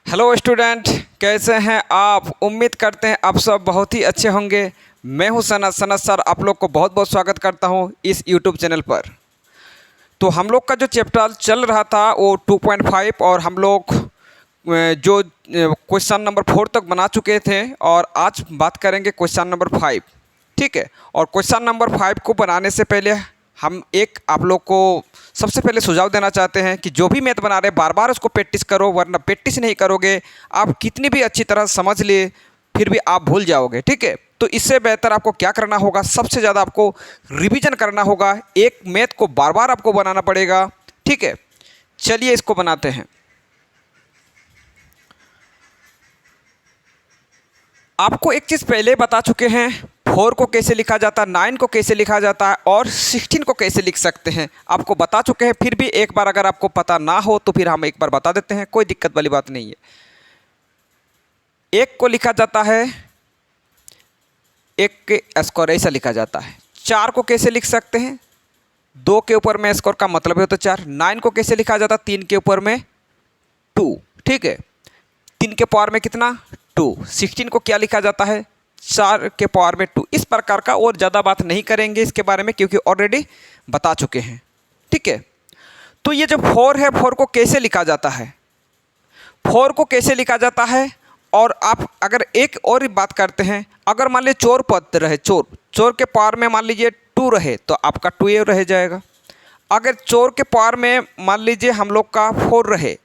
Hello student, कैसे हैं आप। उम्मीद करते हैं आप सब बहुत ही अच्छे होंगे। मैं हूं सनत सर, आप लोग को बहुत बहुत स्वागत करता हूं इस यूट्यूब चैनल पर। तो हम लोग का जो चैप्टर चल रहा था वो 2.5 और हम लोग जो क्वेश्चन नंबर 4 तक बना चुके थे और आज बात करेंगे क्वेश्चन नंबर 5। ठीक है। और क्वेश्चन नंबर 5 को बनाने से पहले हम एक आप लोग को सबसे पहले सुझाव देना चाहते हैं कि जो भी मैथ बना रहे बार बार उसको प्रैक्टिस करो, वरना प्रैक्टिस नहीं करोगे आप कितनी भी अच्छी तरह समझ लिए फिर भी आप भूल जाओगे। ठीक है। तो इससे बेहतर आपको क्या करना होगा, सबसे ज़्यादा आपको रिवीजन करना होगा। एक मैथ को बार बार आपको बनाना पड़ेगा। ठीक है, चलिए इसको बनाते हैं। आपको एक चीज़ पहले बता चुके हैं, 4 को कैसे लिखा जाता है, 9 को कैसे लिखा जाता है और 16 को कैसे लिख सकते हैं आपको बता चुके हैं। फिर भी एक बार अगर आपको पता ना हो तो फिर हम एक बार बता देते हैं, कोई दिक्कत वाली बात नहीं है। 1 को लिखा जाता है 1 के स्क्वायर, ऐसा लिखा जाता है। 4 को कैसे लिख सकते हैं, 2 के ऊपर में स्क्वायर का मतलब है तो 4। 9 को कैसे लिखा जाता है, 3 के ऊपर में 2। ठीक है, 3 के पावर में कितना, 2। 16 को क्या लिखा जाता है, 4 के पावर में 2। इस प्रकार का और ज़्यादा बात नहीं करेंगे इसके बारे में क्योंकि ऑलरेडी बता चुके हैं। ठीक है। तो ये जो 4 है, 4 को कैसे लिखा जाता है, 4 को कैसे लिखा जाता है। और आप अगर एक और बात करते हैं, अगर मान लीजिए चोर पद रहे, चोर के पावर में मान लीजिए 2 रहे तो आपका 2a रह जाएगा। अगर चोर के पावर में मान लीजिए हम लोग का 4 रहे,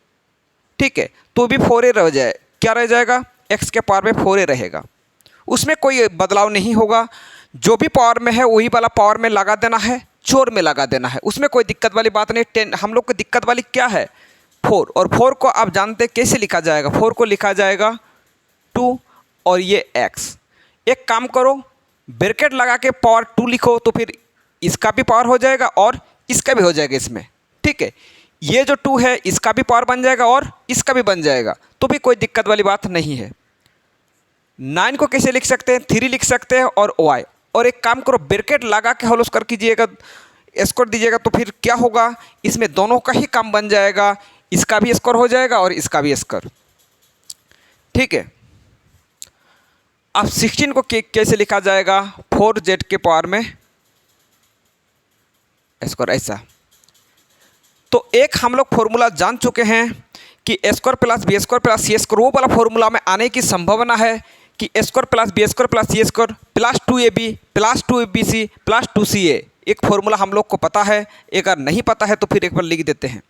ठीक है, तो भी 4a रह जाए, क्या रह जाएगा, x के पावर में 4a रहेगा। उसमें कोई बदलाव नहीं होगा, जो भी पावर में है वही वाला पावर में लगा देना है, चोर में लगा देना है, उसमें कोई दिक्कत वाली बात नहीं। 10 हम लोग को दिक्कत वाली क्या है, 4। और 4 को आप जानते हैं कैसे लिखा जाएगा, 4 को लिखा जाएगा 2 और ये x। एक काम करो, ब्रैकेट लगा के पावर 2 लिखो तो फिर इसका भी पावर हो जाएगा और इसका भी हो जाएगा इसमें। ठीक है, ये जो 2 है इसका भी पावर बन जाएगा और इसका भी बन जाएगा, तो भी कोई दिक्कत वाली बात नहीं है। 9 को कैसे लिख सकते हैं, 3 लिख सकते हैं और y। और एक काम करो, ब्रैकेट लगा के होल स्क्वायर कीजिएगा, स्क्वायर दीजिएगा तो फिर क्या होगा, इसमें दोनों का ही काम बन जाएगा, इसका भी स्क्वायर हो जाएगा और इसका भी स्क्वायर। ठीक है। अब 16 को कैसे लिखा जाएगा, 4z के पावर में स्क्वायर, ऐसा। तो एक हम लोग फॉर्मूला जान चुके हैं कि square plus B square plus सी स्क्वायर, वो वाला फॉर्मूला में आने की संभावना है कि square plus B square plus सी square plus 2ab plus 2bc plus 2ca। एक फॉर्मूला हम लोग को पता है, अगर नहीं पता है तो फिर एक बार लिख देते हैं।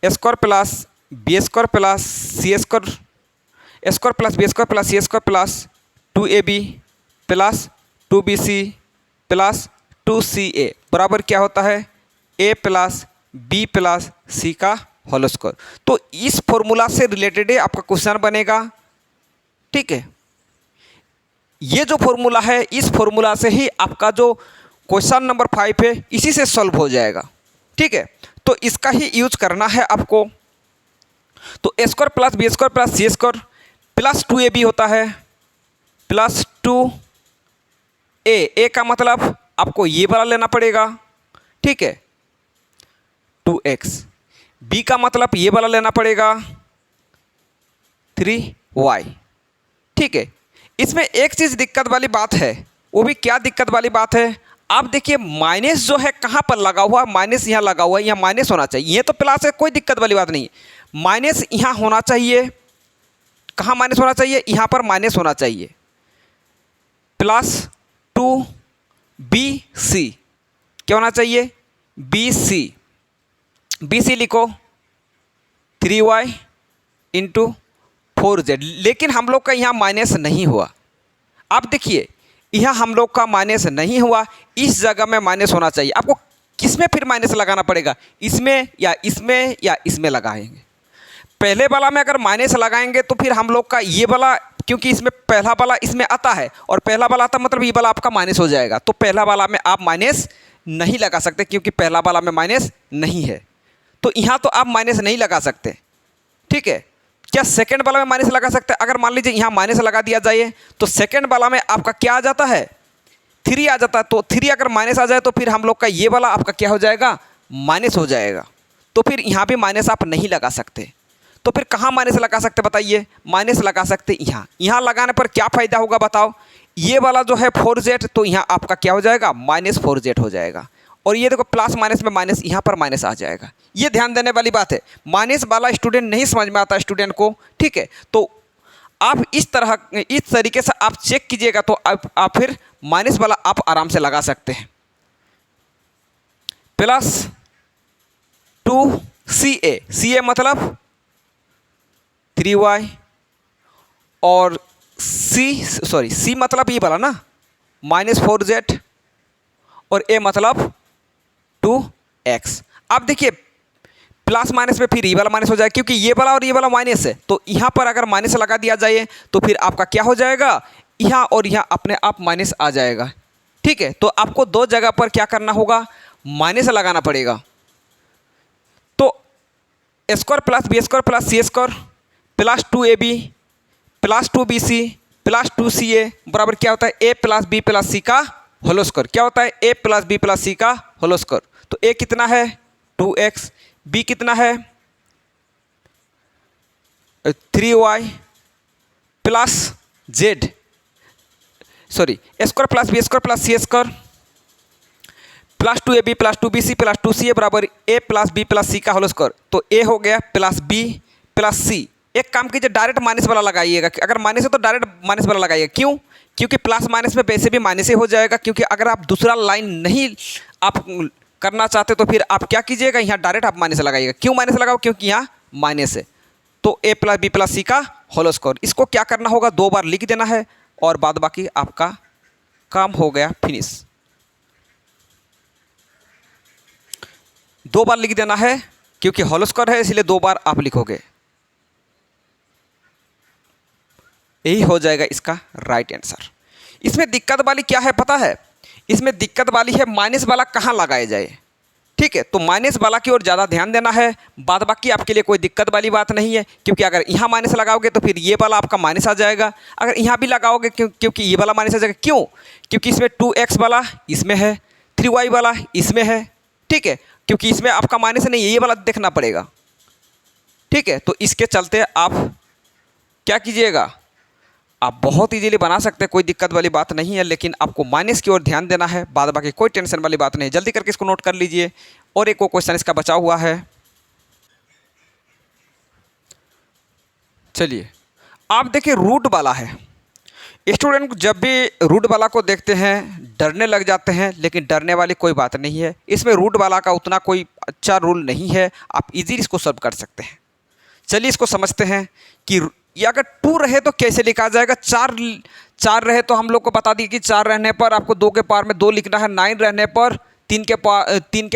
Square plus B square plus सी square, square plus B square plus सी square plus 2ab plus 2bc plus 2ca बराबर क्या होता है, a प्लस बी प्लस सी का होल स्क्वायर। तो इस फॉर्मूला से रिलेटेड आपका क्वेश्चन बनेगा। ठीक है, ये जो फॉर्मूला है इस फॉर्मूला से ही आपका जो क्वेश्चन नंबर 5 है इसी से सॉल्व हो जाएगा। ठीक है, तो इसका ही यूज करना है आपको। तो a square plus B square plus C square plus 2ab होता है प्लस 2a का मतलब आपको ये वाला लेना पड़ेगा। ठीक है, 2x। b का मतलब ये वाला लेना पड़ेगा 3y। ठीक है, इसमें एक चीज़ दिक्कत वाली बात है, वो भी क्या दिक्कत वाली बात है, आप देखिए माइनस जो है कहाँ पर लगा हुआ है, माइनस यहाँ लगा हुआ है, यहाँ माइनस होना चाहिए, ये तो प्लस है, कोई दिक्कत वाली बात नहीं। माइनस यहाँ होना चाहिए, कहाँ माइनस होना चाहिए, यहाँ पर माइनस होना चाहिए। प्लस 2bc क्या होना चाहिए, bc लिखो 3y इंटू 4z। लेकिन हम लोग का यहाँ माइनस नहीं हुआ। आप देखिए यहाँ हम लोग का माइनस नहीं हुआ, इस जगह में माइनस होना चाहिए। आपको किसमें फिर माइनस लगाना पड़ेगा, इसमें या इसमें या इसमें लगाएंगे। पहले वाला में अगर माइनस लगाएंगे तो फिर हम लोग का ये वाला, क्योंकि इसमें पहला वाला इसमें आता है और पहला वाला आता मतलब ये वाला आपका माइनस हो जाएगा, तो पहला वाला में आप माइनस नहीं लगा सकते क्योंकि पहला वाला में माइनस नहीं है, तो यहाँ तो आप माइनस नहीं लगा सकते। ठीक है, क्या सेकंड वाला में माइनस लगा सकते हैं, अगर मान लीजिए यहाँ माइनस लगा दिया जाए तो सेकंड वाला में आपका क्या आ जाता है, 3 आ जाता है। तो 3 अगर माइनस आ जाए तो फिर हम लोग का ये वाला आपका क्या हो जाएगा, माइनस हो जाएगा। तो फिर यहाँ भी माइनस आप नहीं लगा सकते। तो फिर कहाँ माइनस लगा सकते बताइए? माइनस लगा सकते यहाँ। यहाँ लगाने पर क्या फ़ायदा होगा बताओ? ये वाला जो है 4z, तो यहाँ आपका क्या हो जाएगा? -4z हो जाएगा। और ये देखो प्लस माइनस में माइनस, यहाँ पर माइनस आ जाएगा। ये ध्यान देने वाली बात है। माइनस वाला स्टूडेंट नहीं समझ में आता स्टूडेंट को, ठीक है? तो आप इस तरीके से आप चेक कीजिएगा, तो आप फिर माइनस वाला आप आराम से लगा सकते हैं। +2CA, CA मतलब 3y, और C मतलब ये वाला ना -4z, और A मतलब 2x। अब देखिए प्लस माइनस में फिर ये वाला माइनस हो जाएगा, क्योंकि ये वाला और ये वाला माइनस है, तो यहाँ पर अगर माइनस लगा दिया जाए तो फिर आपका क्या हो जाएगा? यहाँ और यहाँ अपने आप माइनस आ जाएगा, ठीक है? तो आपको दो जगह पर क्या करना होगा? माइनस लगाना पड़ेगा। तो A² + B² + C² + 2AB + 2BC + 2CA बराबर क्या होता है? A + B + C का होल स्क्वायर। क्या होता है? A + B + C का होल स्क्वायर। तो A कितना है? 2x, B कितना है? 3y + z, sorry A² + B² + C² + 2AB + 2BC + 2CA बराबर A + B + C का होल स्क्वायर। तो A हो गया + B + C। एक काम कीजिए, डायरेक्ट माइनस वाला लगाइएगा। अगर माइनस है तो डायरेक्ट माइनस वाला लगाइएगा। क्यों? क्योंकि प्लस माइनस में वैसे भी माइनस ही हो जाएगा। क्योंकि अगर आप दूसरा लाइन नहीं आप करना चाहते तो फिर आप क्या कीजिएगा? यहाँ डायरेक्ट आप माइनस लगाइएगा। क्यों माइनस लगाओ? क्योंकि यहाँ माइनस है। तो A + B + C का होल स्क्वायर। इसको क्या करना होगा? 2 बार लिख देना है, और बाद बाकी आपका काम हो गया फिनिश। 2 बार लिख देना है, क्योंकि होल स्क्वायर है इसलिए 2 बार आप लिखोगे। यही हो जाएगा इसका राइट आंसर। इसमें दिक्कत वाली क्या है पता है? इसमें दिक्कत वाली है माइनस वाला कहाँ लगाया जाए, ठीक है? तो माइनस वाला की ओर ज़्यादा ध्यान देना है। बाद बाकी आपके लिए कोई दिक्कत वाली बात नहीं है, क्योंकि अगर यहाँ माइनस लगाओगे तो फिर ये वाला आपका माइनस आ जाएगा। अगर यहाँ भी लगाओगे क्योंकि ये वाला माइनस आ जाएगा। क्यों? क्योंकि इसमें 2x वाला इसमें है, 3y वाला इसमें है, ठीक है? क्योंकि इसमें आपका माइनस नहीं है, ये वाला देखना पड़ेगा, ठीक है? तो इसके चलते आप क्या कीजिएगा? आप बहुत इजीली बना सकते हैं, कोई दिक्कत वाली बात नहीं है, लेकिन आपको माइनस की ओर ध्यान देना है। बाद बाकी कोई टेंशन वाली बात नहीं। जल्दी करके इसको नोट कर लीजिए। और एक वो क्वेश्चन इसका बचा हुआ है। चलिए आप देखिए, रूट वाला है। स्टूडेंट जब भी रूट वाला को देखते हैं डरने लग जाते हैं, लेकिन डरने वाली कोई बात नहीं है। इसमें रूट वाला का उतना कोई अच्छा रूल नहीं है, आप इजीली इसको सॉल्व कर सकते हैं। चलिए इसको समझते हैं कि ये अगर 2 रहे तो कैसे लिखा जाएगा। 4 रहे तो हम लोग को बता दिए कि 4 रहने पर आपको 2 के पावर में 2 लिखना है, 9 रहने पर 3 के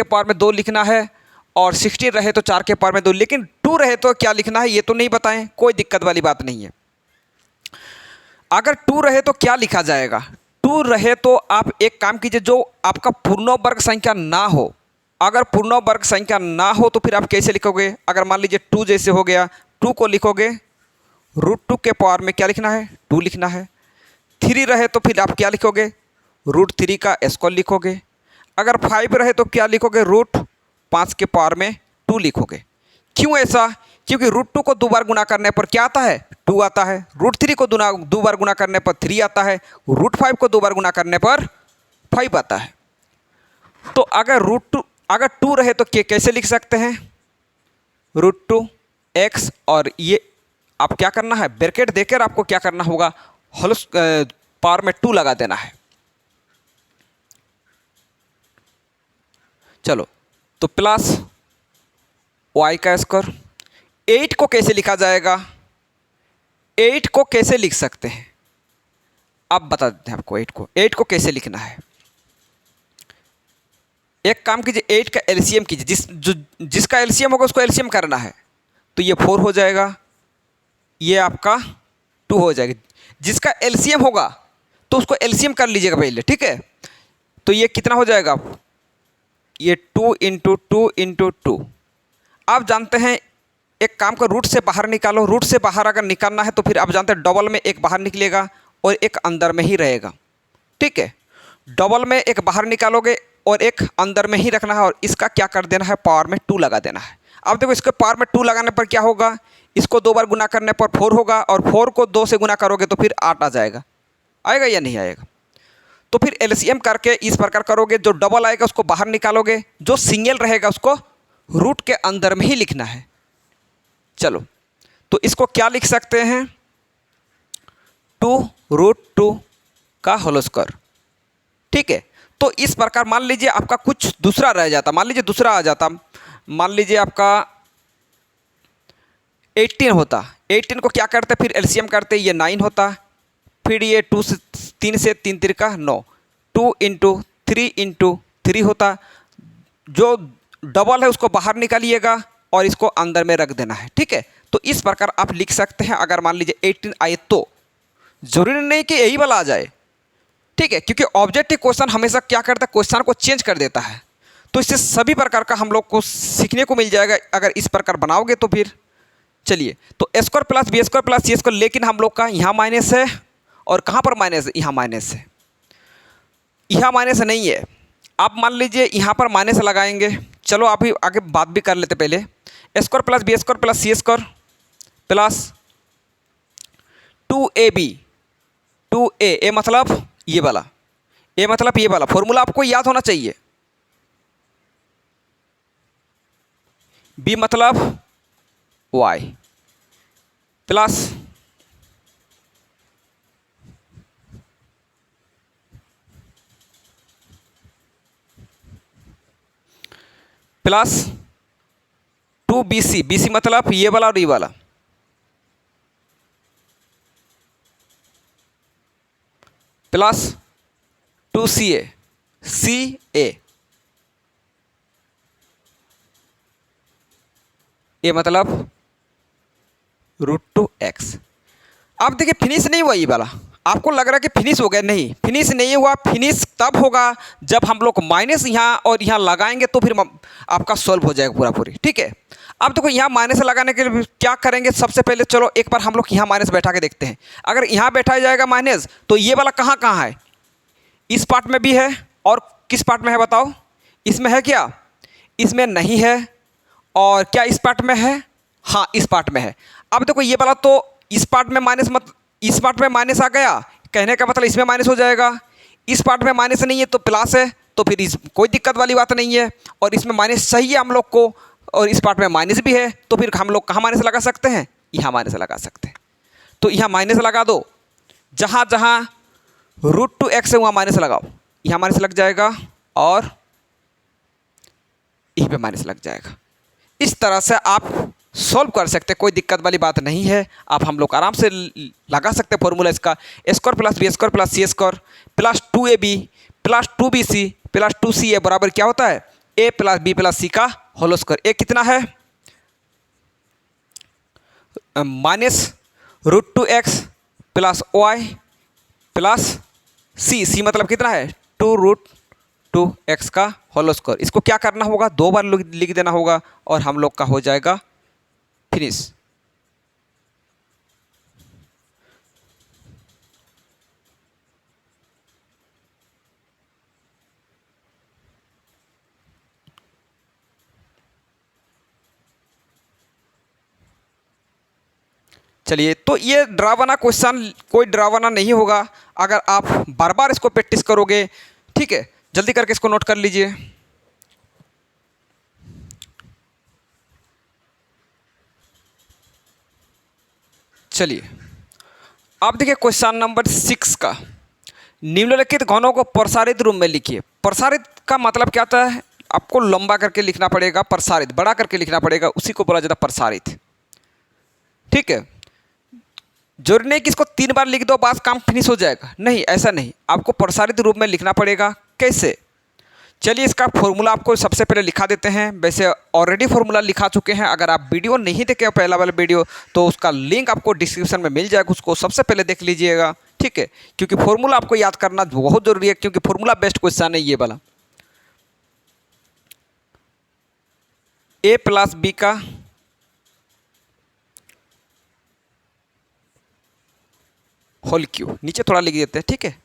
पावर में 2 लिखना है, और 16 रहे तो 4 के पावर में 2। लेकिन 2 रहे तो क्या लिखना है ये तो नहीं बताएं। कोई दिक्कत वाली बात नहीं है। अगर 2 रहे तो क्या लिखा जाएगा? 2 रहे तो आप एक काम कीजिए, जो आपका पूर्ण वर्ग संख्या ना हो। अगर पूर्ण वर्ग संख्या ना हो तो फिर आप कैसे लिखोगे? अगर मान लीजिए 2 जैसे हो गया, 2 को लिखोगे √2 के पावर में क्या लिखना है? 2 लिखना है। 3 रहे तो फिर आप क्या लिखोगे? √3 का स्क्वायर लिखोगे। अगर 5 रहे तो क्या लिखोगे? √5 के पावर में 2 लिखोगे। क्यों ऐसा? क्योंकि √2 को 2 बार गुणा करने पर क्या आता है? 2 आता है। √3 को 2 बार गुणा करने पर 3 आता है। √5 को 2 बार गुणा करने पर 5 आता है। तो अगर 2 रहे तो कैसे लिख सकते हैं? √2x, और ये आप क्या करना है? ब्रैकेट देकर आपको क्या करना होगा? होल पावर में 2 लगा देना है। चलो तो प्लस y का स्क्वायर। 8 को कैसे लिखा जाएगा? 8 को कैसे लिख सकते हैं? अब बता देते हैं आपको 8 को कैसे लिखना है। एक काम कीजिए, 8 का एलसीएम कीजिए। जिसका एलसीएम होगा उसको एलसीएम करना है। तो ये 4 हो जाएगा, ये आपका 2 हो जाएगा। जिसका एलसीएम होगा तो उसको एलसीएम कर लीजिएगा पहले, ठीक है? तो ये कितना हो जाएगा? ये 2 × 2 × 2। आप जानते हैं एक काम को रूट से बाहर निकालो। रूट से बाहर अगर निकालना है तो फिर आप जानते हैं डबल में एक बाहर निकलेगा और एक अंदर में ही रहेगा, ठीक है? डबल में एक बाहर निकालोगे और एक अंदर में ही रखना है, और इसका क्या कर देना है? पावर में 2 लगा देना है। अब देखो इसके पावर में 2 लगाने पर क्या होगा, इसको 2 बार गुना करने पर 4 होगा, और 4 को 2 से गुना करोगे तो फिर 8 आ जाएगा। आएगा या नहीं आएगा? तो फिर एलसीएम करके इस प्रकार करोगे, जो डबल आएगा उसको बाहर निकालोगे, जो सिंगल रहेगा उसको रूट के अंदर में ही लिखना है। चलो, तो इसको क्या लिख सकते हैं, 2√2 का होल स्क्वायर। ठीक है, तो इस प्रकार मान लीजिए आपका कुछ दूसरा रह जाता, मान लीजिए दूसरा आ जाता, मान लीजिए आपका 18 होता, 18 को क्या करते फिर एलसीएम करते, ये 9 होता, फिर ये 2 से 3 से 3 तिरका 9, 2 × 3 × 3 होता, जो डबल है उसको बाहर निकालिएगा और इसको अंदर में रख देना है। ठीक है, तो इस प्रकार आप लिख सकते हैं। अगर मान लीजिए 18 आए तो जरूरी नहीं कि यही वाला आ जाए, ठीक है, क्योंकि ऑब्जेक्टिव क्वेश्चन हमेशा क्या करता है, क्वेश्चन को चेंज कर देता है। तो इससे सभी प्रकार का हम लोग को सीखने को मिल जाएगा अगर इस प्रकार बनाओगे तो। फिर चलिए, तो a square plus B square plus C square, लेकिन हम लोग का यहाँ माइनस है और कहाँ पर माइनस है, यहाँ माइनस है, यहाँ माइनस नहीं है। आप मान लीजिए यहाँ पर माइनस लगाएंगे। चलो अभी आगे बात भी कर लेते। पहले a square plus B square plus C square plus 2ab, 2a मतलब ये वाला, a मतलब ये वाला फॉर्मूला आपको याद होना चाहिए। b मतलब y plus plus 2bc, bc मतलब ये वाला और ये वाला, प्लस 2ca, ca ये मतलब √2x। अब देखिए फिनिश नहीं हुआ ये वाला, आपको लग रहा है कि फिनिश हो गया, नहीं फिनिश नहीं हुआ। फिनिश तब होगा जब हम लोग माइनस यहाँ और यहाँ लगाएंगे तो फिर आपका सॉल्व हो जाएगा पूरा पूरी। ठीक है, अब देखो यहाँ माइनस लगाने के लिए क्या करेंगे, सबसे पहले चलो एक बार हम लोग यहाँ माइनस बैठा के देखते हैं। अगर यहाँ बैठाया जाएगा माइनस तो ये वाला कहाँ कहाँ है, इस पार्ट में भी है और किस पार्ट में है बताओ, इसमें है क्या, इसमें नहीं है, और क्या इस पार्ट में है, हाँ इस पार्ट में है। अब देखो ये वाला तो इस पार्ट में माइनस इस पार्ट में माइनस आ गया, कहने का मतलब इसमें माइनस हो जाएगा। इस पार्ट में माइनस नहीं है तो प्लस है, तो फिर इस कोई दिक्कत वाली बात नहीं है। और इसमें माइनस चाहिए हम लोग को, और इस पार्ट में माइनस भी है, तो फिर हम लोग कहाँ माइनस लगा सकते हैं, यहाँ माइनस लगा सकते हैं। तो यहाँ माइनस लगा दो, जहाँ जहाँ √2x है वहाँ माइनस लगाओ, यहाँ माइनस लग जाएगा और यहीं पे माइनस लग जाएगा। इस तरह से आप सॉल्व कर सकते हैं, कोई दिक्कत वाली बात नहीं है। आप हम लोग आराम से लगा सकते हैं फॉर्मूला इसका, a square plus B square plus C square plus 2ab plus 2bc plus 2ca बराबर क्या होता है, a प्लस बी प्लस सी का होल स्क्वायर। ए कितना है, माइनस √2x प्लस y प्लस c मतलब कितना है 2√2x का होल स्क्वायर। इसको क्या करना होगा, 2 बार लिख देना होगा और हम लोग का हो जाएगा फिनिश। चलिए, तो ये डरावना क्वेश्चन कोई डरावना नहीं होगा अगर आप बार बार इसको प्रैक्टिस करोगे। ठीक है, जल्दी करके इसको नोट कर लीजिए। चलिए, अब देखिए क्वेश्चन नंबर 6 का, निम्नलिखित घनों को प्रसारित रूप में लिखिए। प्रसारित का मतलब क्या होता है, आपको लंबा करके लिखना पड़ेगा, प्रसारित बड़ा करके लिखना पड़ेगा, उसी को बोला जाता है प्रसारित। ठीक है, जरूरी नहीं कि इसको 3 बार लिख दो बस काम फिनिश हो जाएगा, नहीं ऐसा नहीं, आपको प्रसारित रूप में लिखना पड़ेगा। कैसे, चलिए इसका फॉर्मूला आपको सबसे पहले लिखा देते हैं। वैसे ऑलरेडी फॉर्मूला लिखा चुके हैं, अगर आप वीडियो नहीं देखे पहला वाला वीडियो तो उसका लिंक आपको डिस्क्रिप्शन में मिल जाएगा, उसको सबसे पहले देख लीजिएगा। ठीक है, क्योंकि फॉर्मूला आपको याद करना बहुत ज़रूरी है, क्योंकि फॉर्मूला बेस्ट क्वेश्चन है ये वाला। a प्लस बी का होल क्यू, नीचे थोड़ा लिख देते हैं। ठीक है,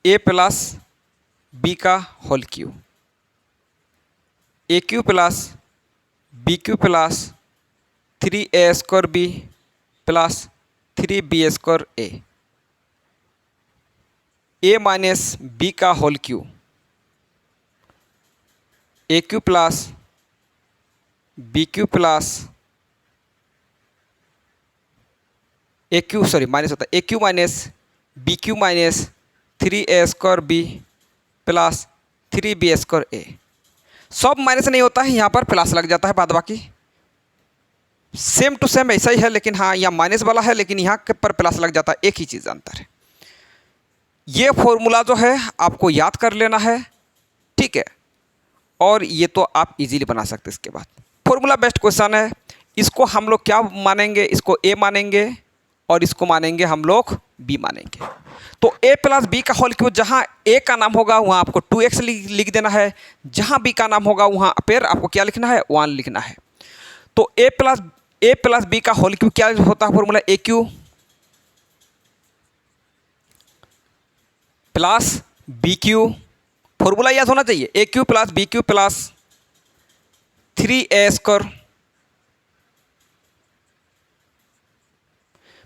a प्लस बी का whole cube, a cube plus B cube plus 3a² B plus 3b² A minus B का whole cube A cube plus B cube plus A cube minus होता है A cube minus B cube minus 3a² B plus 3b² सब minus नहीं होता है, यहाँ पर plus लग जाता है बाद बाकी। सेम टू सेम ऐसा ही है, लेकिन हाँ यहाँ माइनस वाला है लेकिन यहाँ के पर प्लस लग जाता है, एक ही चीज़ अंतर है। ये फॉर्मूला जो है आपको याद कर लेना है, ठीक है। और ये तो आप इजीली बना सकते हैं। इसके बाद फॉर्मूला बेस्ड क्वेश्चन है, इसको हम लोग क्या मानेंगे, इसको ए मानेंगे और इसको मानेंगे हम लोग बी मानेंगे। तो a प्लस बी का होल क्यूब, जहाँ a का नाम होगा वहाँ आपको 2x लिख देना है, जहाँ b का नाम होगा वहाँ फिर आपको क्या लिखना है, 1 लिखना है। तो a प्लस बी का होल क्यूब क्या होता है formula, A cube plus B cube, formula याद होना चाहिए, A cube plus B cube plus 3a²।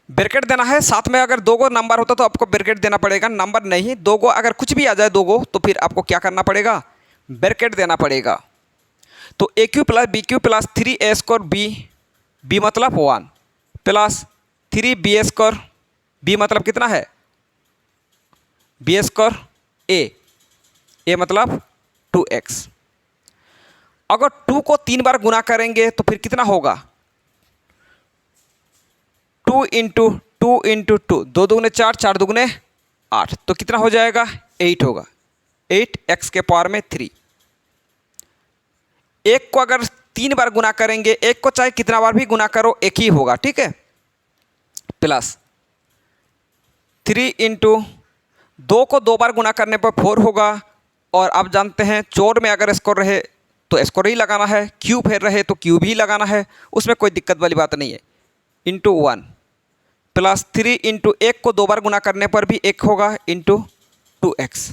Bracket देना है, साथ में अगर 2 गो नंबर होता तो आपको ब्रैकेट देना पड़ेगा, नंबर नहीं 2 गो, अगर कुछ भी आ जाए 2 गो तो फिर आपको क्या करना पड़ेगा, ब्रैकेट देना पड़ेगा। तो A cube plus B cube plus 3a² B मतलब 1 प्लस 3b² बी मतलब कितना है, b² ए मतलब 2x। अगर 2 को 3 बार गुना करेंगे तो फिर कितना होगा, 2 इंटू 2, 2 दूगुने 4, 4 दूगुने 8, तो कितना हो जाएगा, 8 होगा, 8x के पावर में 3। एक को अगर 3 बार गुना करेंगे, एक को चाहे कितना बार भी गुना करो एक ही होगा, ठीक है, प्लस 3 इंटू 2 को 2 बार गुना करने पर 4 होगा। और आप जानते हैं चौर में अगर स्कोर रहे तो स्कोर ही लगाना है, क्यूब फिर रहे तो क्यूब ही लगाना है, उसमें कोई दिक्कत वाली बात नहीं है। इंटू 1 प्लस 3 इंटू 1 को 2 बार गुना करने पर भी 1 होगा, into 2x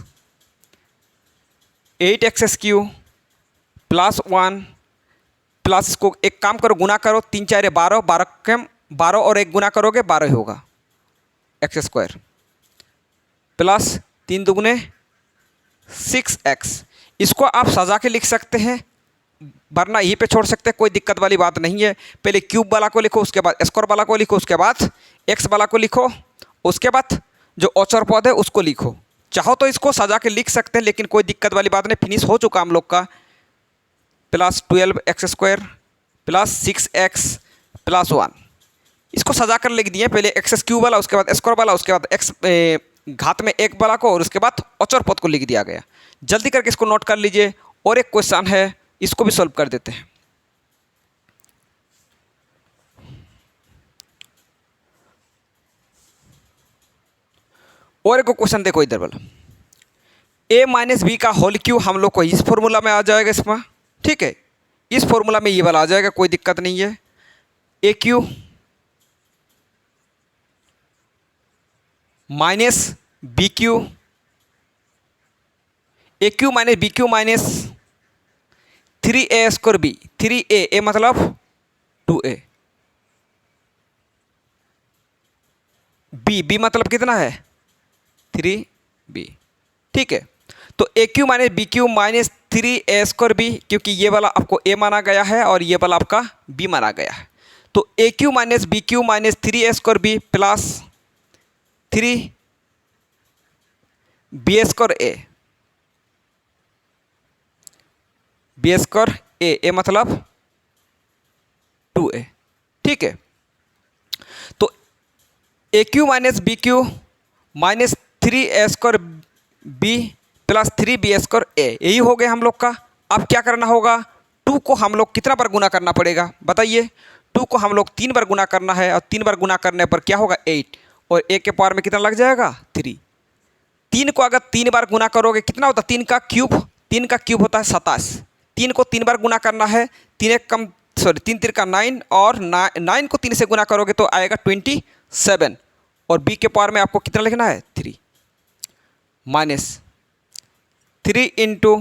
8x³ plus 1 plus, इसको एक काम करो गुना करो, 3 4 12, 12 और 1 गुना करोगे 12 होगा x² प्लस 3 दूगुने 6x। इसको आप सजा के लिख सकते हैं, वरना यहीं पे छोड़ सकते हैं, कोई दिक्कत वाली बात नहीं है। पहले क्यूब वाला को लिखो, उसके बाद स्क्वायर वाला को लिखो, उसके बाद एक्स वाला को लिखो, उसके बाद जो औचर पद है उसको लिखो। चाहो तो इसको सजा के लिख सकते हैं, लेकिन कोई दिक्कत वाली बात नहीं, फिनिश हो चुका हम लोग का। Plus 12x² plus 6x plus 1, इसको सजा कर लिख दिए, पहले x³ वाला, उसके बाद स्क्वायर वाला, उसके बाद x घात में 1 वाला को, और उसके बाद औचर पद को लिख दिया गया। जल्दी करके इसको नोट कर लीजिए। और एक क्वेश्चन है, इसको भी सॉल्व कर देते हैं। और एक क्वेश्चन देखो इधर वाला, a माइनस बी का होल क्यूब हम लोग को इस फॉर्मूला में आ जाएगा इसमें, ठीक है, इस फॉर्मूला में ये वाला आ जाएगा, कोई दिक्कत नहीं है। A cube minus B cube, A cube minus B cube minus 3a² B, 3a मतलब 2a, बी मतलब कितना है 3b, ठीक है। तो A cube minus B cube minus 3a² B, क्योंकि ये वाला आपको a माना गया है और ये वाला आपका b माना गया है। तो A cube minus B cube minus 3a² B plus 3b² a मतलब 2a, ठीक है। तो A cube minus B cube minus 3a² B plus 3b² a, यही हो गया हम लोग का। अब क्या करना होगा, 2 को हम लोग कितना बार गुना करना पड़ेगा बताइए, 2 को हम लोग 3 बार गुना करना है, और 3 बार गुना करने पर क्या होगा 8, और a के पावर में कितना लग जाएगा 3। 3 को अगर 3 बार गुना करोगे कितना होता है, 3 का क्यूब होता है 27। 3 को 3 बार गुना करना है, 3 3 का 9, और 9 को 3 से गुना करोगे तो आएगा 27, और b के पावर में आपको कितना लिखना है 3 माइनस 3 इंटू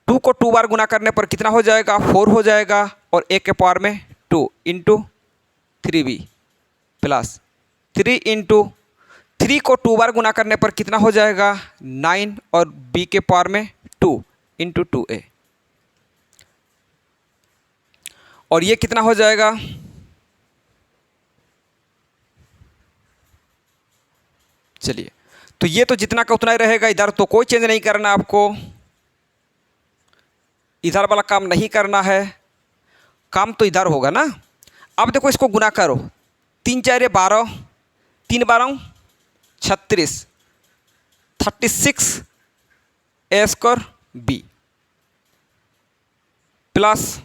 2 को 2 बार गुना करने पर कितना हो जाएगा, 4 हो जाएगा, और a के पावर में 2 इंटू 3b प्लस 3 इंटू 3 को 2 बार गुना करने पर कितना हो जाएगा, 9, और b के पावर में 2 इंटू 2a, और ये कितना हो जाएगा, चलिए तो ये तो जितना का उतना ही रहेगा, इधर तो कोई चेंज नहीं करना आपको, इधर वाला काम नहीं करना है, काम तो इधर होगा ना। अब देखो इसको गुना करो, 3 4 12, 3 12 36, 36 ए स्क्वायर बी प्लस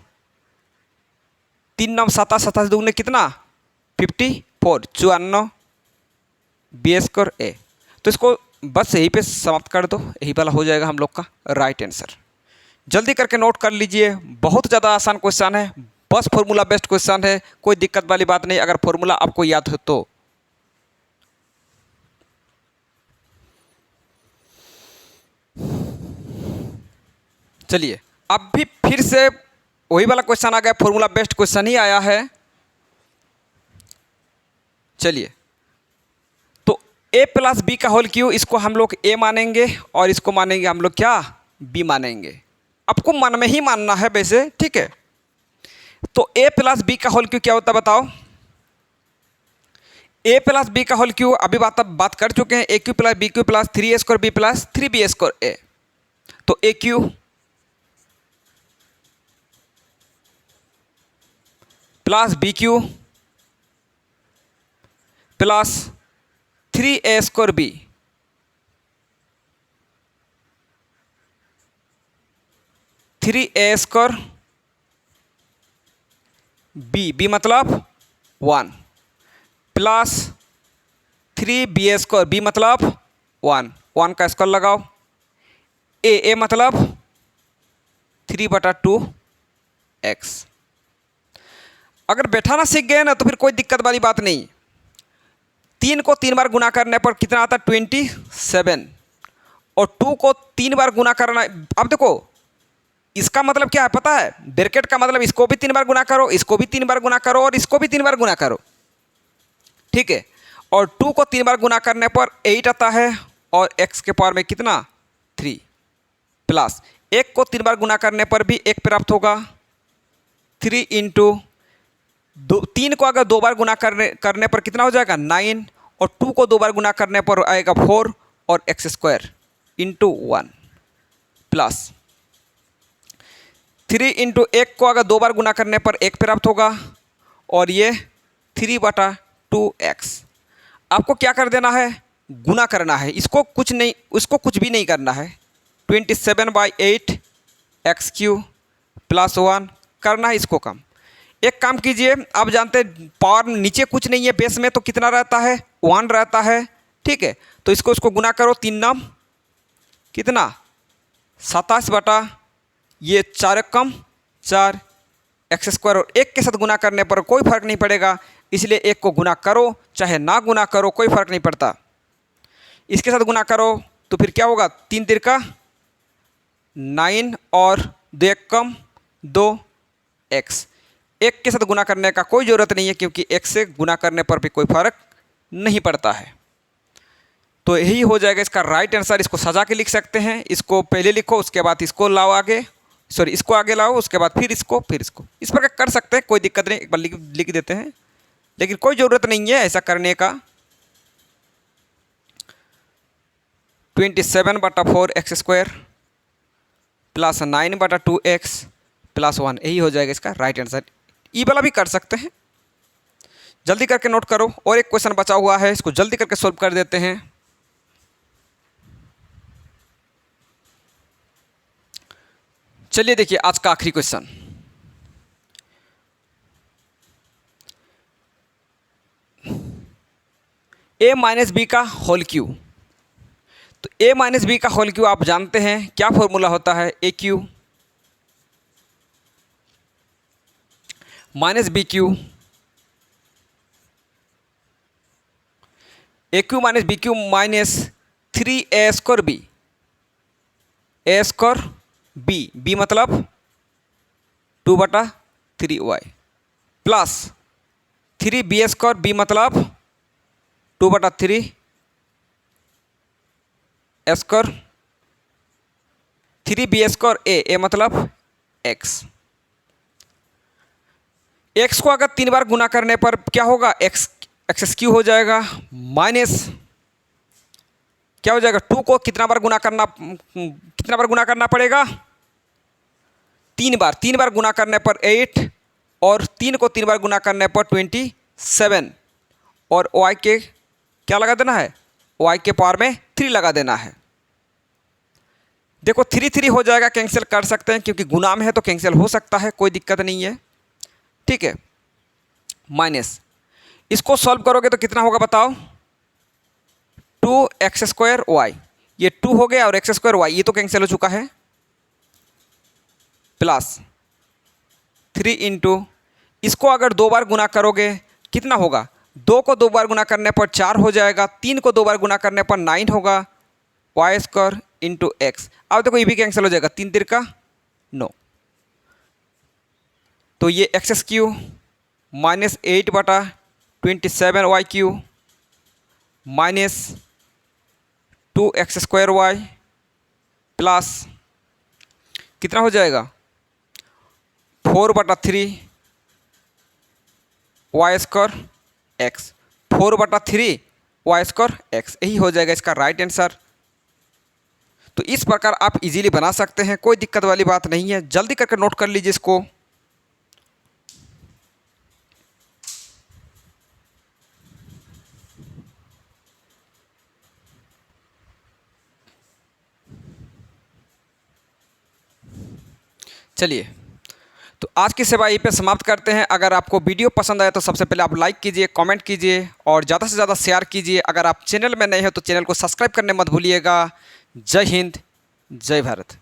3 9 7 7 दूगने कितना 54, 54 बी स्क्वायर ए। तो इसको बस यहीं पे समाप्त कर दो, यही वाला हो जाएगा हम लोग का राइट आंसर। जल्दी करके नोट कर लीजिए, बहुत ज़्यादा आसान क्वेश्चन है, बस फॉर्मूला बेस्ड क्वेश्चन है, कोई दिक्कत वाली बात नहीं अगर फॉर्मूला आपको याद हो तो। चलिए अब भी फिर से वही वाला क्वेश्चन आ गया, फॉर्मूला बेस्ड क्वेश्चन ही आया है। चलिए तो a प्लस बी का होल क्यू, इसको हम लोग a मानेंगे और इसको मानेंगे हम लोग क्या, b मानेंगे। आपको मन में ही मानना है वैसे, ठीक है। तो a प्लस बी का होल क्यू क्या होता है बताओ। a प्लस बी का होल क्यू अभी बात कर चुके हैं, a cube plus B cube plus 3a square b plus 3b square a। तो a cube plus B cube plus 3a square b, 3a square b, b मतलब 1 plus 3b square, B मतलब 1, 1 का square लगाओ, a मतलब 3/2x। अगर बैठाना सीख गए ना तो फिर कोई दिक्कत वाली बात नहीं। 3 को 3 बार गुना करने पर कितना आता है 27, और 2 को 3 बार गुना करना। अब देखो इसका मतलब क्या है पता है, ब्रैकेट का मतलब इसको भी 3 बार गुना करो, इसको भी 3 बार गुना करो, और इसको भी 3 बार गुना करो, ठीक है। और 2 को 3 बार गुना करने पर 8 आता है, और x के पावर में कितना 3 प्लस 1 को 3 बार गुना करने पर भी 1 प्राप्त होगा, 3 इंटू 3 को अगर 2 बार गुना करने पर कितना हो जाएगा 9, और 2 को 2 बार गुना करने पर आएगा 4, और x square into 1 plus 3 into 1 को अगर 2 बार गुना करने पर 1 प्राप्त होगा, और ये 3/2x। आपको क्या कर देना है, गुना करना है, इसको कुछ नहीं, उसको कुछ भी नहीं करना है। 27/8 x³ प्लस 1 करना है इसको कम। एक काम कीजिए, आप जानते हैं पावर नीचे कुछ नहीं है, बेस में तो कितना रहता है 1 रहता है, ठीक है। तो इसको गुना करो, 3 9 कितना 27 बटा ये 4 कम 4 एक्स स्क्वायर, और 1 के साथ गुना करने पर कोई फर्क नहीं पड़ेगा, इसलिए 1 को गुना करो चाहे ना गुना करो कोई फर्क नहीं पड़ता। इसके साथ गुना करो तो फिर क्या होगा, 3 तिरका 9, और 2 1 कम 2 एक्स। 1 के साथ गुना करने का कोई ज़रूरत नहीं है, क्योंकि 1 से गुना करने पर भी कोई फर्क नहीं पड़ता है। तो यही हो जाएगा इसका राइट आंसर। इसको सजा के लिख सकते हैं, इसको पहले लिखो उसके बाद इसको लाओ आगे, सॉरी इसको आगे लाओ उसके बाद फिर इसको, फिर इसको, इस प्रकार कर सकते हैं, कोई दिक्कत नहीं। एक बार लिख देते हैं, लेकिन कोई ज़रूरत नहीं है ऐसा करने का। 27/4 x square plus 9/2x plus 1, यही हो जाएगा इसका राइट आंसर। ई वाला भी कर सकते हैं, जल्दी करके नोट करो। और एक क्वेश्चन बचा हुआ है, इसको जल्दी करके सॉल्व कर देते हैं। चलिए देखिए आज का आखिरी क्वेश्चन, a माइनस बी का होल क्यू। तो a माइनस बी का होल क्यू आप जानते हैं क्या फॉर्मूला होता है, A cube minus B cube, A cube minus B cube minus 3a square B, A square B मतलब 2/3y प्लस 3b² बी मतलब 2/3 स्क्वायर 3b² ए मतलब x। x को अगर 3 बार गुना करने पर क्या होगा, x³ हो जाएगा माइनस क्या हो जाएगा, 2 को कितना बार गुना करना पड़ेगा, 3 बार। 3 बार गुना करने पर 8 और 3 को 3 बार गुना करने पर 27 और y के क्या लगा देना है, y के पावर में 3 लगा देना है। देखो 3 3 हो जाएगा, कैंसिल कर सकते हैं क्योंकि गुना में है तो कैंसिल हो सकता है, कोई दिक्कत नहीं है, ठीक है। माइनस इसको सॉल्व करोगे तो कितना होगा बताओ, 2x² ये 2 हो गया और x² ये तो कैंसिल हो चुका है, प्लस 3 इंटू इसको अगर 2 बार गुना करोगे कितना होगा, 2 को 2 बार गुना करने पर 4 हो जाएगा, 3 को 2 बार गुना करने पर 9 होगा, y² इंटू x। अब देखो ये भी कैंसिल हो जाएगा, 3 तिरका 9, तो ये x³ minus 8/27y³ minus 2x² plus कितना हो जाएगा 4/3 y² x 4/3 y² x, यही हो जाएगा इसका राइट आंसर। तो इस प्रकार आप इजीली बना सकते हैं, कोई दिक्कत वाली बात नहीं है, जल्दी करके नोट कर लीजिए इसको। चलिए तो आज की सेवा यहीं पे समाप्त करते हैं। अगर आपको वीडियो पसंद आया तो सबसे पहले आप लाइक कीजिए, कमेंट कीजिए और ज़्यादा से ज़्यादा शेयर कीजिए। अगर आप चैनल में नए हैं तो चैनल को सब्सक्राइब करने मत भूलिएगा। जय हिंद, जय भारत।